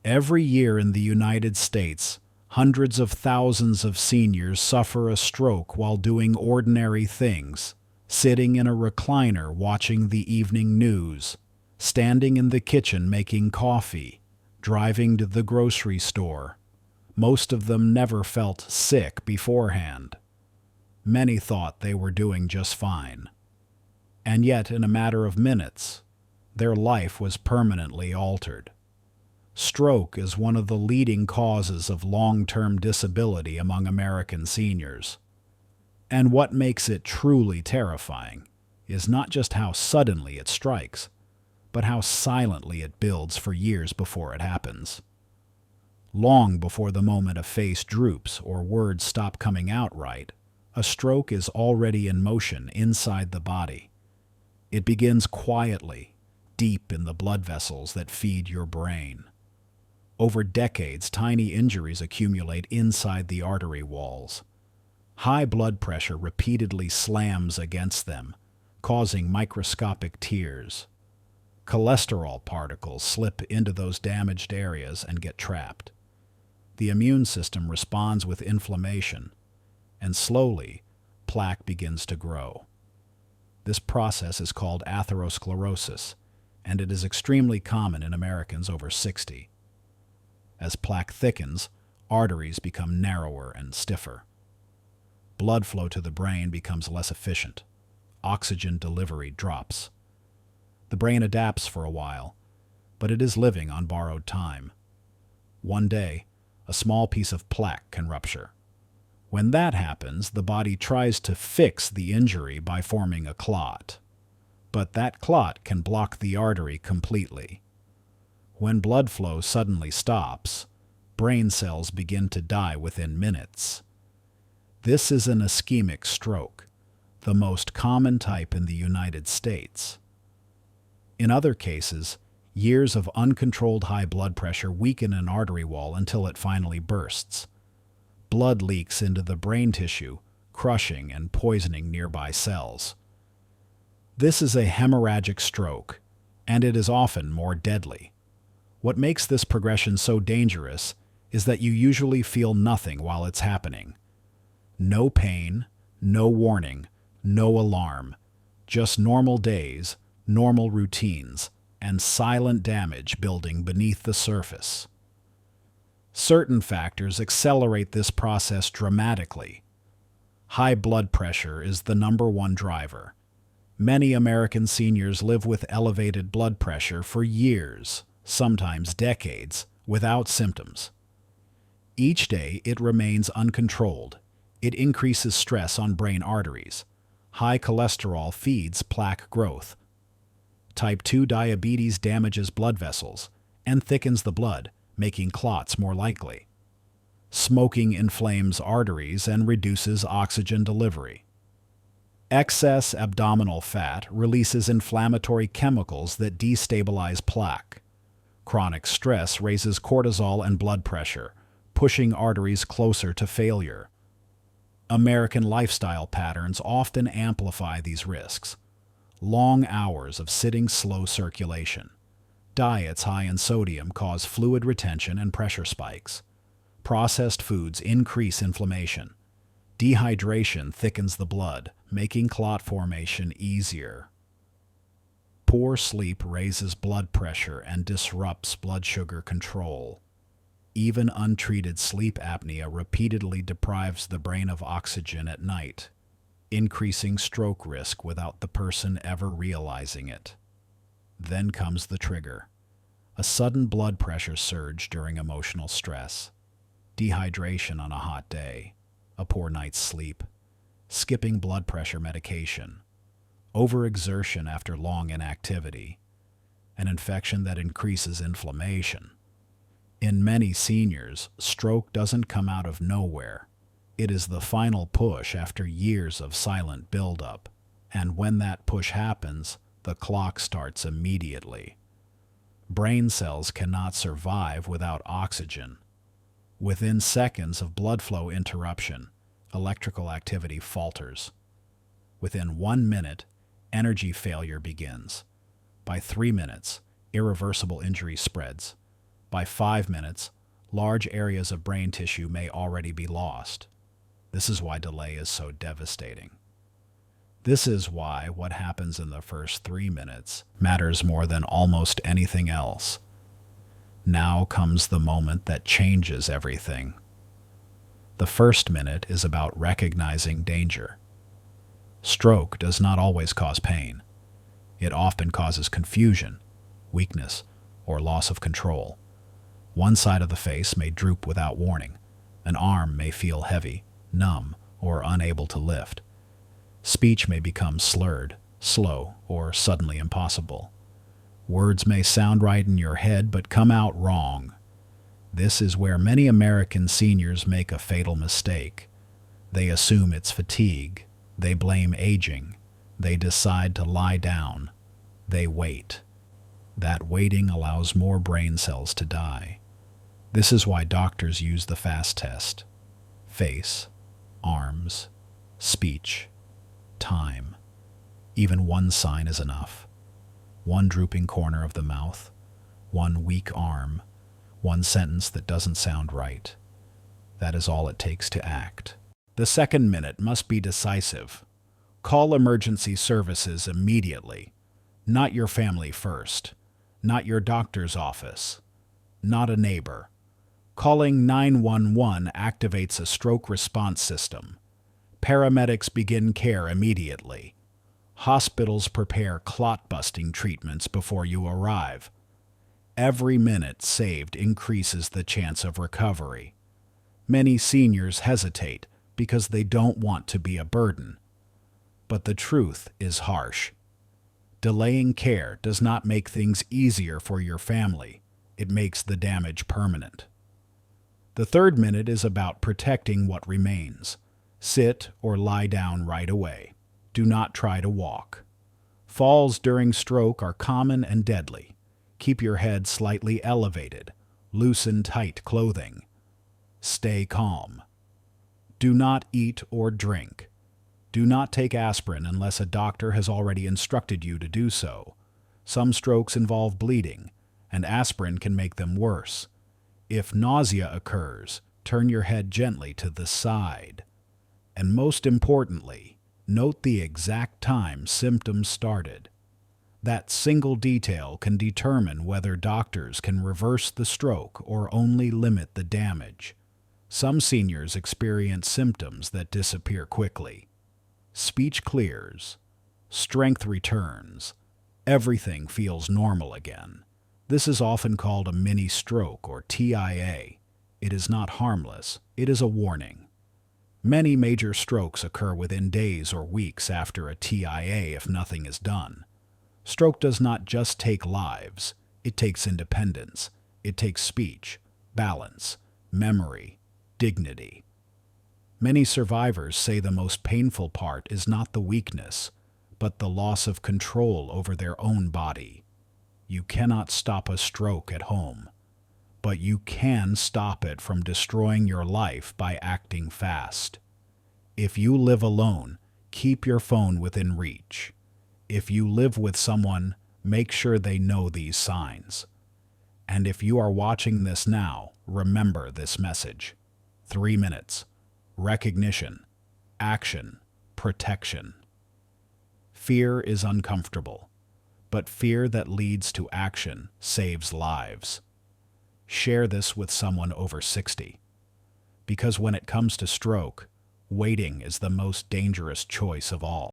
Every year in the United States, hundreds of thousands of seniors suffer a stroke while doing ordinary things, sitting in a recliner watching the evening news, standing in the kitchen making coffee, driving to the grocery store. Most of them never felt sick beforehand. Many thought they were doing just fine. And yet, in a matter of minutes, their life was permanently altered. Stroke is one of the leading causes of long-term disability among American seniors. And what makes it truly terrifying is not just how suddenly it strikes, but how silently it builds for years before it happens. Long before the moment a face droops or words stop coming out right, a stroke is already in motion inside the body. It begins quietly, deep in the blood vessels that feed your brain. Over decades, tiny injuries accumulate inside the artery walls. High blood pressure repeatedly slams against them, causing microscopic tears. Cholesterol particles slip into those damaged areas and get trapped. The immune system responds with inflammation, and slowly, plaque begins to grow. This process is called atherosclerosis, and it is extremely common in Americans over 60. As plaque thickens, arteries become narrower and stiffer. Blood flow to the brain becomes less efficient. Oxygen delivery drops. The brain adapts for a while, but it is living on borrowed time. One day, a small piece of plaque can rupture. When that happens, the body tries to fix the injury by forming a clot. But that clot can block the artery completely. When blood flow suddenly stops, brain cells begin to die within minutes. This is an ischemic stroke, the most common type in the United States. In other cases, years of uncontrolled high blood pressure weaken an artery wall until it finally bursts. Blood leaks into the brain tissue, crushing and poisoning nearby cells. This is a hemorrhagic stroke, and it is often more deadly. What makes this progression so dangerous is that you usually feel nothing while it's happening. No pain, no warning, no alarm, just normal days, normal routines, and silent damage building beneath the surface. Certain factors accelerate this process dramatically. High blood pressure is the #1 driver. Many American seniors live with elevated blood pressure for years, sometimes decades, without symptoms. Each day it remains uncontrolled. It increases stress on brain arteries. High cholesterol feeds plaque growth. Type 2 diabetes damages blood vessels and thickens the blood, making clots more likely. Smoking inflames arteries and reduces oxygen delivery. Excess abdominal fat releases inflammatory chemicals that destabilize plaque. Chronic stress raises cortisol and blood pressure, pushing arteries closer to failure. American lifestyle patterns often amplify these risks. Long hours of sitting slow circulation. Diets high in sodium cause fluid retention and pressure spikes. Processed foods increase inflammation. Dehydration thickens the blood, making clot formation easier. Poor sleep raises blood pressure and disrupts blood sugar control. Even untreated sleep apnea repeatedly deprives the brain of oxygen at night, increasing stroke risk without the person ever realizing it. Then comes the trigger. A sudden blood pressure surge during emotional stress. Dehydration on a hot day. A poor night's sleep. Skipping blood pressure medication. Overexertion after long inactivity. An infection that increases inflammation. In many seniors, stroke doesn't come out of nowhere. It is the final push after years of silent buildup. And when that push happens, the clock starts immediately. Brain cells cannot survive without oxygen. Within seconds of blood flow interruption, electrical activity falters. Within 1 minute, energy failure begins. By 3 minutes, irreversible injury spreads. By 5 minutes, large areas of brain tissue may already be lost. This is why delay is so devastating. This is why what happens in the first 3 minutes matters more than almost anything else. Now comes the moment that changes everything. The first minute is about recognizing danger. Stroke does not always cause pain. It often causes confusion, weakness, or loss of control. One side of the face may droop without warning. An arm may feel heavy, numb, or unable to lift. Speech may become slurred, slow, or suddenly impossible. Words may sound right in your head but come out wrong. This is where many American seniors make a fatal mistake. They assume it's fatigue. They blame aging. They decide to lie down. They wait. That waiting allows more brain cells to die. This is why doctors use the FAST test. Face, arms, speech, time. Even one sign is enough. One drooping corner of the mouth, one weak arm, one sentence that doesn't sound right. That is all it takes to act. The second minute must be decisive. Call emergency services immediately. Not your family first. Not your doctor's office. Not a neighbor. Calling 911 activates a stroke response system. Paramedics begin care immediately. Hospitals prepare clot-busting treatments before you arrive. Every minute saved increases the chance of recovery. Many seniors hesitate because they don't want to be a burden. But the truth is harsh. Delaying care does not make things easier for your family. It makes the damage permanent. The third minute is about protecting what remains. Sit or lie down right away. Do not try to walk. Falls during stroke are common and deadly. Keep your head slightly elevated. Loosen tight clothing. Stay calm. Do not eat or drink. Do not take aspirin unless a doctor has already instructed you to do so. Some strokes involve bleeding, and aspirin can make them worse. If nausea occurs, turn your head gently to the side. And most importantly, note the exact time symptoms started. That single detail can determine whether doctors can reverse the stroke or only limit the damage. Some seniors experience symptoms that disappear quickly. Speech clears. Strength returns. Everything feels normal again. This is often called a mini stroke or TIA. It is not harmless. It is a warning. Many major strokes occur within days or weeks after a TIA if nothing is done. Stroke does not just take lives. It takes independence. It takes speech, balance, memory, dignity. Many survivors say the most painful part is not the weakness, but the loss of control over their own body. You cannot stop a stroke at home, but you can stop it from destroying your life by acting fast. If you live alone, keep your phone within reach. If you live with someone, make sure they know these signs. And if you are watching this now, remember this message. 3 minutes. Recognition. Action. Protection. Fear is uncomfortable, but fear that leads to action saves lives. Share this with someone over 60. Because when it comes to stroke, waiting is the most dangerous choice of all.